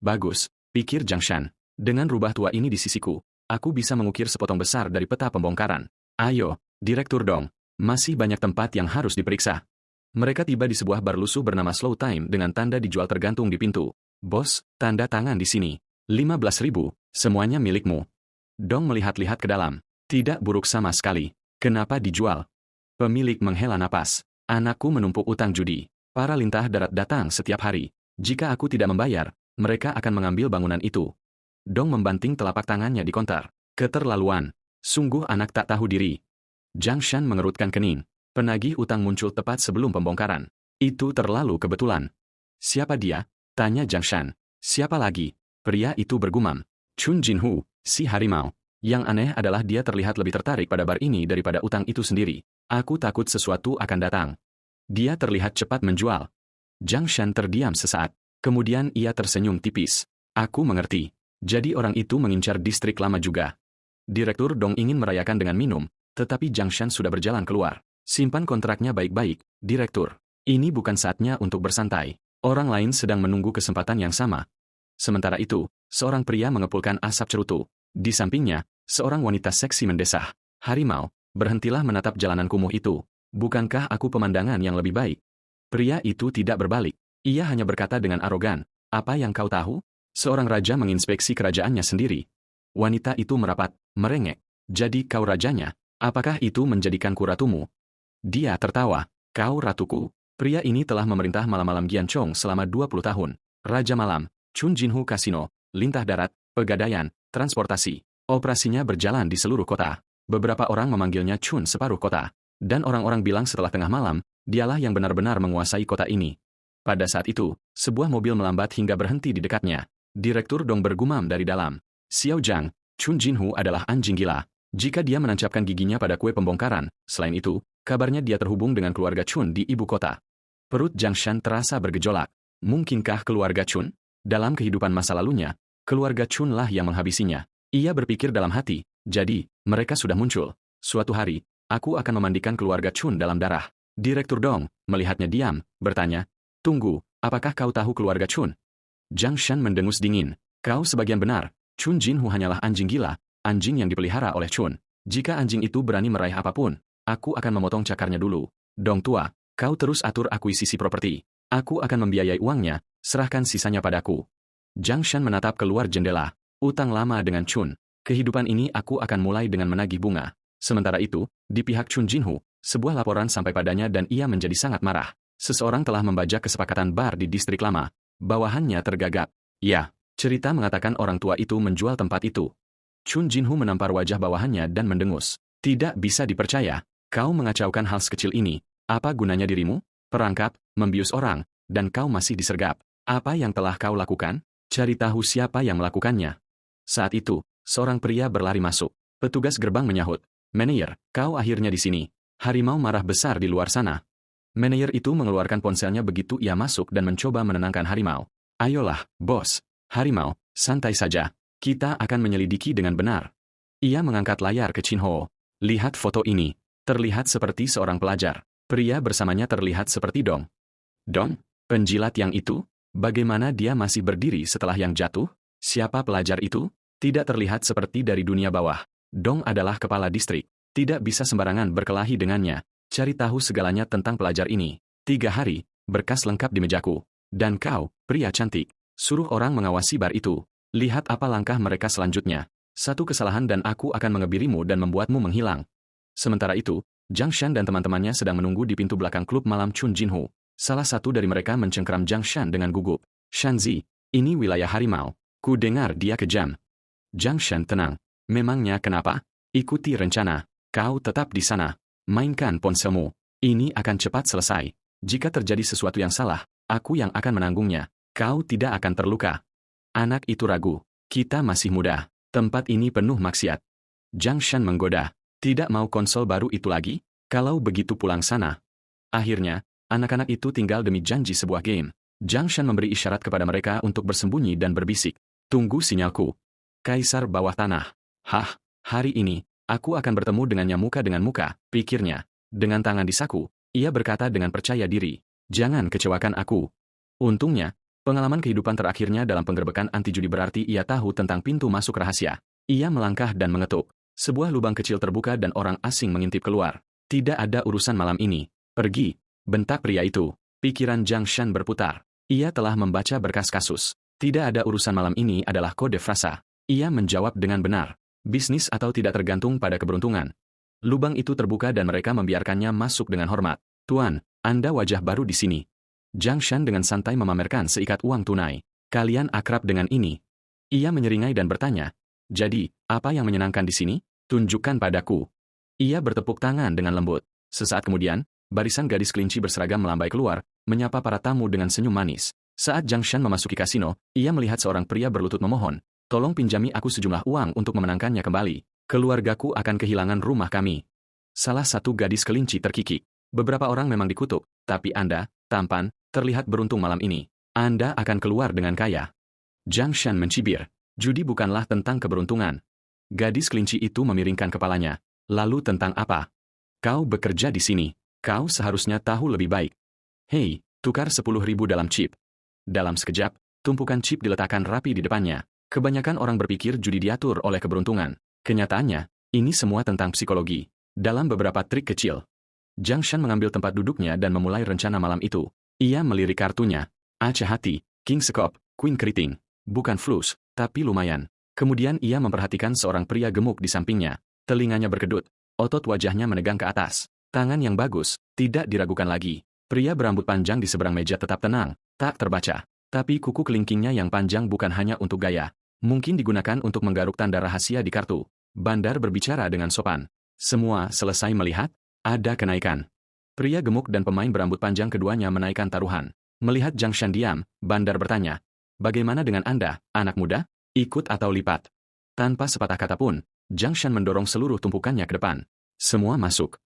Bagus, pikir Zhang Shan. Dengan rubah tua ini di sisiku, aku bisa mengukir sepotong besar dari peta pembongkaran. Ayo, Direktur Dong, masih banyak tempat yang harus diperiksa. Mereka tiba di sebuah bar lusuh bernama Slow Time dengan tanda dijual tergantung di pintu. Bos, tanda tangan di sini. 15.000, semuanya milikmu. Dong melihat-lihat ke dalam. Tidak buruk sama sekali. Kenapa dijual? Pemilik menghela napas. Anakku menumpuk utang judi. Para lintah darat datang setiap hari. Jika aku tidak membayar, mereka akan mengambil bangunan itu. Dong membanting telapak tangannya di konter. Keterlaluan. Sungguh anak tak tahu diri. Zhang Shan mengerutkan kening. Penagih utang muncul tepat sebelum pembongkaran. Itu terlalu kebetulan. Siapa dia? Tanya Zhang Shan. Siapa lagi? Pria itu bergumam. Chun Jinhu, si harimau. Yang aneh adalah dia terlihat lebih tertarik pada bar ini daripada utang itu sendiri. Aku takut sesuatu akan datang. Dia terlihat cepat menjual. Zhang Shan terdiam sesaat. Kemudian ia tersenyum tipis. Aku mengerti. Jadi orang itu mengincar distrik lama juga. Direktur Dong ingin merayakan dengan minum, tetapi Zhang Shan sudah berjalan keluar. Simpan kontraknya baik-baik, Direktur. Ini bukan saatnya untuk bersantai. Orang lain sedang menunggu kesempatan yang sama. Sementara itu, seorang pria mengepulkan asap cerutu. Di sampingnya, seorang wanita seksi mendesah. Harimau, berhentilah menatap jalanan kumuh itu. Bukankah aku pemandangan yang lebih baik? Pria itu tidak berbalik. Ia hanya berkata dengan arogan, apa yang kau tahu? Seorang raja menginspeksi kerajaannya sendiri. Wanita itu merapat, merengek. Jadi kau rajanya? Apakah itu menjadikanku ratumu? Dia tertawa. Kau ratuku. Pria ini telah memerintah malam-malam Gianchong selama 20 tahun. Raja Malam, Chun Jinhu Kasino, Lintah Darat, Pegadaian, Transportasi. Operasinya berjalan di seluruh kota. Beberapa orang memanggilnya Chun Separuh Kota. Dan orang-orang bilang setelah tengah malam, dialah yang benar-benar menguasai kota ini. Pada saat itu, sebuah mobil melambat hingga berhenti di dekatnya. Direktur Dong bergumam dari dalam. Xiao Zhang, Chun Jinhu adalah anjing gila. Jika dia menancapkan giginya pada kue pembongkaran, selain itu, kabarnya dia terhubung dengan keluarga Chun di ibu kota. Perut Zhang Shan terasa bergejolak. Mungkinkah keluarga Chun? Dalam kehidupan masa lalunya, keluarga Chun lah yang menghabisinya. Ia berpikir dalam hati, jadi, mereka sudah muncul. Suatu hari, aku akan memandikan keluarga Chun dalam darah. Direktur Dong, melihatnya diam, bertanya, tunggu, apakah kau tahu keluarga Chun? Zhang Shan mendengus dingin. Kau sebagian benar, Chun Jinhu hanyalah anjing gila, anjing yang dipelihara oleh Chun. Jika anjing itu berani meraih apapun, aku akan memotong cakarnya dulu. Dong tua, kau terus atur akuisisi properti. Aku akan membiayai uangnya, serahkan sisanya padaku. Zhang Shan menatap keluar jendela. Utang lama dengan Chun. Kehidupan ini aku akan mulai dengan menagih bunga. Sementara itu, di pihak Chun Jinhu, sebuah laporan sampai padanya dan ia menjadi sangat marah. Seseorang telah membajak kesepakatan bar di distrik lama. Bawahannya tergagap. Ya, cerita mengatakan orang tua itu menjual tempat itu. Chun Jinhu menampar wajah bawahannya dan mendengus. Tidak bisa dipercaya. Kau mengacaukan hal sekecil ini. Apa gunanya dirimu? Perangkap, membius orang, dan kau masih disergap. Apa yang telah kau lakukan? Cari tahu siapa yang melakukannya. Saat itu, seorang pria berlari masuk. Petugas gerbang menyahut. Manajer, kau akhirnya di sini. Harimau marah besar di luar sana. Manajer itu mengeluarkan ponselnya begitu ia masuk dan mencoba menenangkan harimau. Ayolah, bos. Harimau, santai saja. Kita akan menyelidiki dengan benar. Ia mengangkat layar ke Chin Ho. Lihat foto ini. Terlihat seperti seorang pelajar. Pria bersamanya terlihat seperti Dong. Dong? Penjilat yang itu? Bagaimana dia masih berdiri setelah yang jatuh? Siapa pelajar itu? Tidak terlihat seperti dari dunia bawah. Dong adalah kepala distrik. Tidak bisa sembarangan berkelahi dengannya. Cari tahu segalanya tentang pelajar ini. 3 hari, berkas lengkap di mejaku. Dan kau, pria cantik, suruh orang mengawasi bar itu. Lihat apa langkah mereka selanjutnya. Satu kesalahan dan aku akan mengebirimu dan membuatmu menghilang. Sementara itu, Zhang Shan dan teman-temannya sedang menunggu di pintu belakang klub malam Chun Jinhu. Salah satu dari mereka mencengkeram Zhang Shan dengan gugup. Shanzi, ini wilayah harimau. Ku dengar dia kejam. Zhang Shan tenang. Memangnya kenapa? Ikuti rencana. Kau tetap di sana. Mainkan ponselmu. Ini akan cepat selesai. Jika terjadi sesuatu yang salah, aku yang akan menanggungnya. Kau tidak akan terluka. Anak itu ragu. Kita masih muda. Tempat ini penuh maksiat. Zhang Shan menggoda. Tidak mau konsol baru itu lagi? Kalau begitu pulang sana. Akhirnya, anak-anak itu tinggal demi janji sebuah game. Zhang Shan memberi isyarat kepada mereka untuk bersembunyi dan berbisik. Tunggu sinyalku. Kaisar bawah tanah. Hah, hari ini, aku akan bertemu dengannya muka dengan muka, pikirnya. Dengan tangan di saku, ia berkata dengan percaya diri. Jangan kecewakan aku. Untungnya, pengalaman kehidupan terakhirnya dalam penggerbekan anti judi berarti ia tahu tentang pintu masuk rahasia. Ia melangkah dan mengetuk. Sebuah lubang kecil terbuka dan orang asing mengintip keluar. Tidak ada urusan malam ini. Pergi, bentak pria itu. Pikiran Zhang Shan berputar. Ia telah membaca berkas kasus. Tidak ada urusan malam ini adalah kode frasa. Ia menjawab dengan benar. Bisnis atau tidak tergantung pada keberuntungan. Lubang itu terbuka dan mereka membiarkannya masuk dengan hormat. Tuan, Anda wajah baru di sini. Zhang Shan dengan santai memamerkan seikat uang tunai. Kalian akrab dengan ini? Ia menyeringai dan bertanya. Jadi, apa yang menyenangkan di sini? Tunjukkan padaku. Ia bertepuk tangan dengan lembut. Sesaat kemudian, barisan gadis kelinci berseragam melambai keluar, menyapa para tamu dengan senyum manis. Saat Zhang Shan memasuki kasino, ia melihat seorang pria berlutut memohon. Tolong pinjami aku sejumlah uang untuk memenangkannya kembali. Keluargaku akan kehilangan rumah kami. Salah satu gadis kelinci terkikik. Beberapa orang memang dikutuk, tapi Anda, tampan, terlihat beruntung malam ini. Anda akan keluar dengan kaya. Zhang Shan mencibir. Judi bukanlah tentang keberuntungan. Gadis kelinci itu memiringkan kepalanya. Lalu tentang apa? Kau bekerja di sini. Kau seharusnya tahu lebih baik. Hei, tukar 10.000 dalam chip. Dalam sekejap, tumpukan chip diletakkan rapi di depannya. Kebanyakan orang berpikir judi diatur oleh keberuntungan. Kenyataannya, ini semua tentang psikologi. Dalam beberapa trik kecil. Zhang Shan mengambil tempat duduknya dan memulai rencana malam itu. Ia melirik kartunya. Aceh hati, King Sekop, Queen Keriting. Bukan flus, tapi lumayan. Kemudian ia memperhatikan seorang pria gemuk di sampingnya. Telinganya berkedut. Otot wajahnya menegang ke atas. Tangan yang bagus, tidak diragukan lagi. Pria berambut panjang di seberang meja tetap tenang, tak terbaca. Tapi kuku kelingkingnya yang panjang bukan hanya untuk gaya. Mungkin digunakan untuk menggaruk tanda rahasia di kartu. Bandar berbicara dengan sopan. Semua selesai melihat, ada kenaikan. Pria gemuk dan pemain berambut panjang keduanya menaikkan taruhan. Melihat Zhang Shan diam, Bandar bertanya. Bagaimana dengan Anda, anak muda? Ikut atau lipat? Tanpa sepatah kata pun, Zhang Shan mendorong seluruh tumpukannya ke depan. Semua masuk.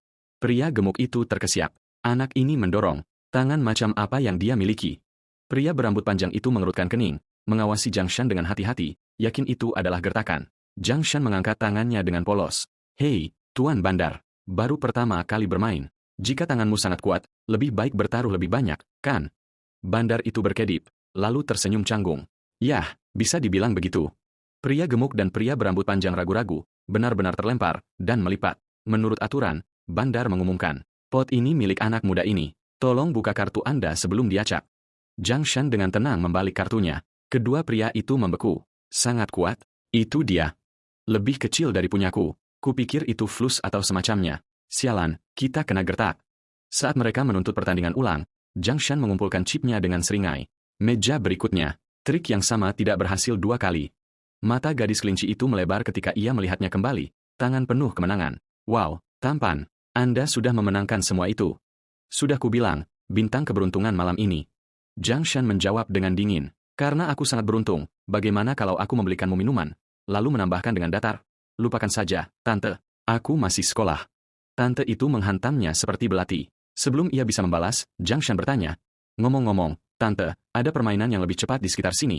Pria gemuk itu terkesiap. Anak ini mendorong. Tangan macam apa yang dia miliki? Pria berambut panjang itu mengerutkan kening, mengawasi Zhang Shan dengan hati-hati, yakin itu adalah gertakan. Zhang Shan mengangkat tangannya dengan polos. Hei, Tuan Bandar, baru pertama kali bermain. Jika tanganmu sangat kuat, lebih baik bertaruh lebih banyak, kan? Bandar itu berkedip, lalu tersenyum canggung. Yah, bisa dibilang begitu. Pria gemuk dan pria berambut panjang ragu-ragu, benar-benar terlempar, dan melipat. Menurut aturan, Bandar mengumumkan, pot ini milik anak muda ini. Tolong buka kartu Anda sebelum diacak. Zhang Shan dengan tenang membalik kartunya. Kedua pria itu membeku. Sangat kuat, itu dia. Lebih kecil dari punyaku. Kupikir itu flus atau semacamnya. Sialan, kita kena gertak. Saat mereka menuntut pertandingan ulang, Zhang Shan mengumpulkan chipnya dengan seringai. Meja berikutnya, trik yang sama tidak berhasil 2 kali. Mata gadis kelinci itu melebar ketika ia melihatnya kembali. Tangan penuh kemenangan. Wow, tampan. Anda sudah memenangkan semua itu. Sudah kubilang, bintang keberuntungan malam ini. Zhang Shan menjawab dengan dingin. Karena aku sangat beruntung, bagaimana kalau aku membelikanmu minuman? Lalu menambahkan dengan datar. Lupakan saja, Tante. Aku masih sekolah. Tante itu menghantamnya seperti belati. Sebelum ia bisa membalas, Zhang Shan bertanya. Ngomong-ngomong, Tante, ada permainan yang lebih cepat di sekitar sini.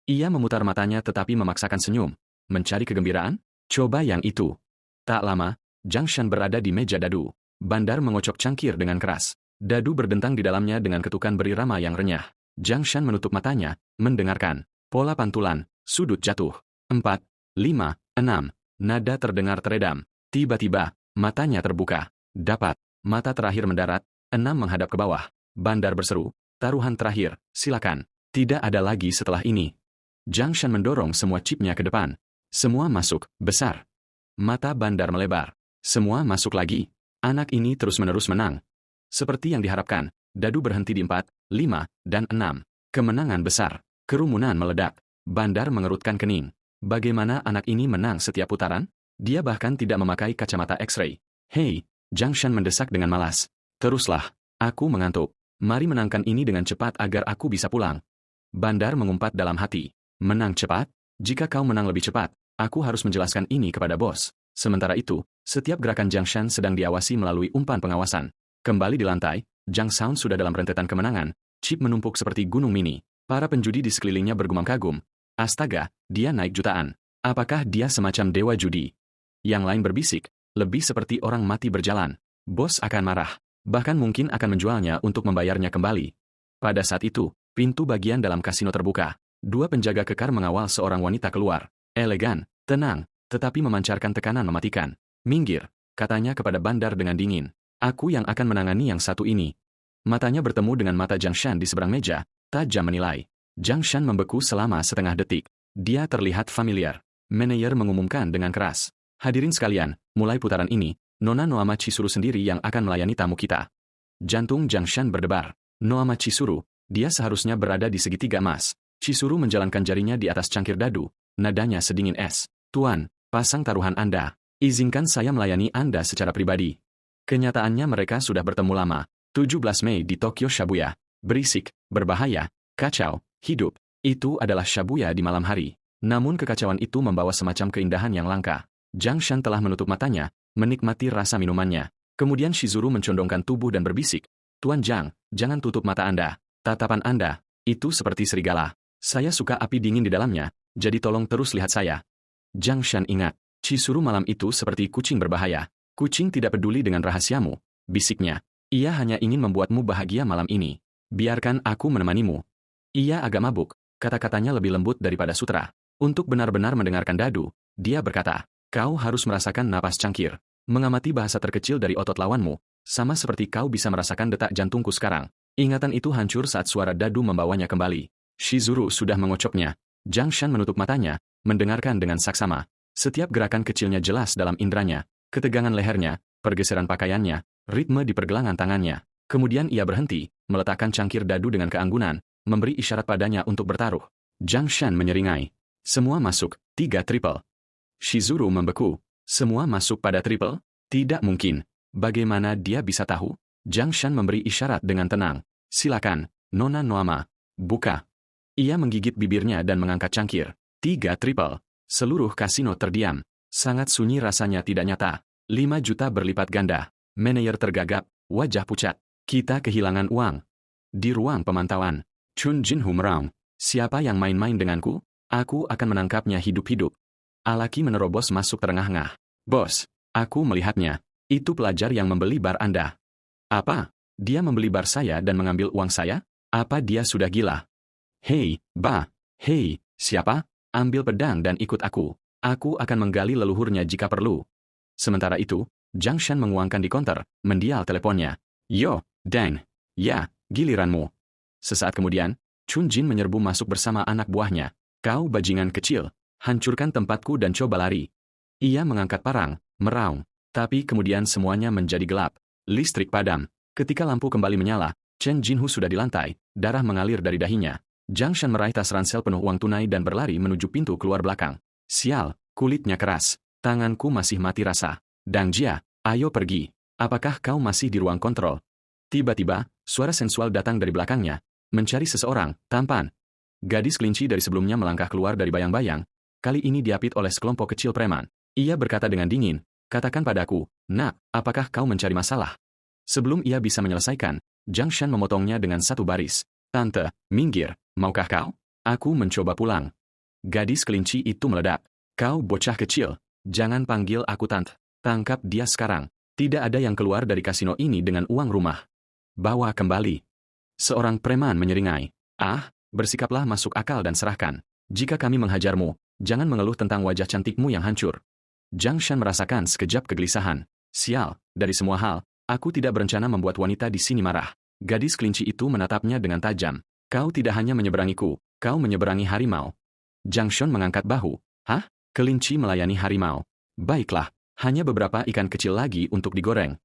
Ia memutar matanya tetapi memaksakan senyum. Mencari kegembiraan? Coba yang itu. Tak lama, Zhang Shan berada di meja dadu. Bandar mengocok cangkir dengan keras. Dadu berdentang di dalamnya dengan ketukan berirama yang renyah. Zhang Shan menutup matanya, mendengarkan. Pola pantulan, sudut jatuh. 4, 5, 6. Nada terdengar teredam. Tiba-tiba, matanya terbuka. Dapat. Mata terakhir mendarat, 6 menghadap ke bawah. Bandar berseru. Taruhan terakhir, silakan. Tidak ada lagi setelah ini. Zhang Shan mendorong semua chipnya ke depan. Semua masuk, besar. Mata Bandar melebar. Semua masuk lagi. Anak ini terus-menerus menang. Seperti yang diharapkan, dadu berhenti di 4, 5, dan 6. Kemenangan besar. Kerumunan meledak. Bandar mengerutkan kening. Bagaimana anak ini menang setiap putaran? Dia bahkan tidak memakai kacamata X-ray. Hei, Zhang Shan mendesak dengan malas. Teruslah, aku mengantuk. Mari menangkan ini dengan cepat agar aku bisa pulang. Bandar mengumpat dalam hati. Menang cepat? Jika kau menang lebih cepat, aku harus menjelaskan ini kepada bos. Sementara itu, setiap gerakan Jiang Shan sedang diawasi melalui umpan pengawasan. Kembali di lantai, Jiang Sound sudah dalam rentetan kemenangan, chip menumpuk seperti gunung mini. Para penjudi di sekelilingnya bergumam kagum. Astaga, dia naik jutaan. Apakah dia semacam dewa judi? Yang lain berbisik, lebih seperti orang mati berjalan. Bos akan marah. Bahkan mungkin akan menjualnya untuk membayarnya kembali. Pada saat itu, pintu bagian dalam kasino terbuka. Dua penjaga kekar mengawal seorang wanita keluar. Elegan, tenang, tetapi memancarkan tekanan mematikan. Minggir, katanya kepada Bandar dengan dingin. Aku yang akan menangani yang satu ini. Matanya bertemu dengan mata Jiang Shan di seberang meja, tajam menilai. Jiang Shan membeku selama setengah detik. Dia terlihat familiar. Manajer mengumumkan dengan keras. Hadirin sekalian, mulai putaran ini, Nona Noama Chizuru sendiri yang akan melayani tamu kita. Jantung Jiang Shan berdebar. Noama Chizuru, dia seharusnya berada di segitiga emas. Chizuru menjalankan jarinya di atas cangkir dadu. Nadanya sedingin es. Tuan, pasang taruhan Anda. Izinkan saya melayani Anda secara pribadi. Kenyataannya mereka sudah bertemu lama. 17 Mei di Tokyo Shibuya. Berisik, berbahaya, kacau, hidup. Itu adalah Shibuya di malam hari. Namun kekacauan itu membawa semacam keindahan yang langka. Jiang Shan telah menutup matanya, menikmati rasa minumannya. Kemudian Shizuru mencondongkan tubuh dan berbisik. Tuan Jiang, jangan tutup mata Anda. Tatapan Anda, itu seperti serigala. Saya suka api dingin di dalamnya, jadi tolong terus lihat saya. Jiang Shan ingat, Chizuru malam itu seperti kucing berbahaya. Kucing tidak peduli dengan rahasiamu, bisiknya. Ia hanya ingin membuatmu bahagia malam ini. Biarkan aku menemanimu. Ia agak mabuk, kata-katanya lebih lembut daripada sutra. Untuk benar-benar mendengarkan dadu, dia berkata, kau harus merasakan napas cangkir. Mengamati bahasa terkecil dari otot lawanmu, sama seperti kau bisa merasakan detak jantungku sekarang. Ingatan itu hancur saat suara dadu membawanya kembali. Shizuru sudah mengocoknya. Jiang Shan menutup matanya, mendengarkan dengan saksama. Setiap gerakan kecilnya jelas dalam indranya. Ketegangan lehernya, pergeseran pakaiannya, ritme di pergelangan tangannya. Kemudian ia berhenti, meletakkan cangkir dadu dengan keanggunan, memberi isyarat padanya untuk bertaruh. Jiang Shan menyeringai. Semua masuk, 3 triple. Shizuru membeku. Semua masuk pada triple? Tidak mungkin. Bagaimana dia bisa tahu? Jiang Shan memberi isyarat dengan tenang. Silakan, Nona Noama. Buka. Ia menggigit bibirnya dan mengangkat cangkir. 3 triple. Seluruh kasino terdiam. Sangat sunyi rasanya tidak nyata. 5 juta berlipat ganda. Manajer tergagap, wajah pucat. Kita kehilangan uang. Di ruang pemantauan, Chun Jinhu meraung. Siapa yang main-main denganku? Aku akan menangkapnya hidup-hidup. Alaki menerobos masuk terengah-engah. Bos, aku melihatnya. Itu pelajar yang membeli bar Anda. Apa? Dia membeli bar saya dan mengambil uang saya? Apa dia sudah gila? Hei, hei, siapa? Ambil pedang dan ikut aku. Aku akan menggali leluhurnya jika perlu. Sementara itu, Jiang Shan menguangkan di konter, mendial teleponnya. Yo, Deng. Ya, giliranmu. Sesaat kemudian, Chun Jin menyerbu masuk bersama anak buahnya. Kau bajingan kecil, hancurkan tempatku dan coba lari. Ia mengangkat parang, meraung. Tapi kemudian semuanya menjadi gelap. Listrik padam. Ketika lampu kembali menyala, Chen Jinhu sudah di lantai, darah mengalir dari dahinya. Jiang Shan meraih tas ransel penuh uang tunai dan berlari menuju pintu keluar belakang. Sial, kulitnya keras. Tanganku masih mati rasa. Dang Jia, ayo pergi. Apakah kau masih di ruang kontrol? Tiba-tiba, suara sensual datang dari belakangnya. Mencari seseorang, tampan. Gadis kelinci dari sebelumnya melangkah keluar dari bayang-bayang. Kali ini diapit oleh sekelompok kecil preman. Ia berkata dengan dingin, katakan padaku, nak, apakah kau mencari masalah? Sebelum ia bisa menyelesaikan, Jiang Shan memotongnya dengan satu baris. Tante, minggir, maukah kau? Aku mencoba pulang. Gadis kelinci itu meledak. Kau bocah kecil, jangan panggil aku tante. Tangkap dia sekarang. Tidak ada yang keluar dari kasino ini dengan uang rumah. Bawa kembali. Seorang preman menyeringai. Ah, bersikaplah masuk akal dan serahkan. Jika kami menghajarmu, jangan mengeluh tentang wajah cantikmu yang hancur. Jiang Shan merasakan sekejap kegelisahan. Sial, dari semua hal, aku tidak berencana membuat wanita di sini marah. Gadis kelinci itu menatapnya dengan tajam. Kau tidak hanya menyeberangiku, kau menyeberangi harimau. Jiang Shan mengangkat bahu. Hah? Kelinci melayani harimau. Baiklah, hanya beberapa ikan kecil lagi untuk digoreng.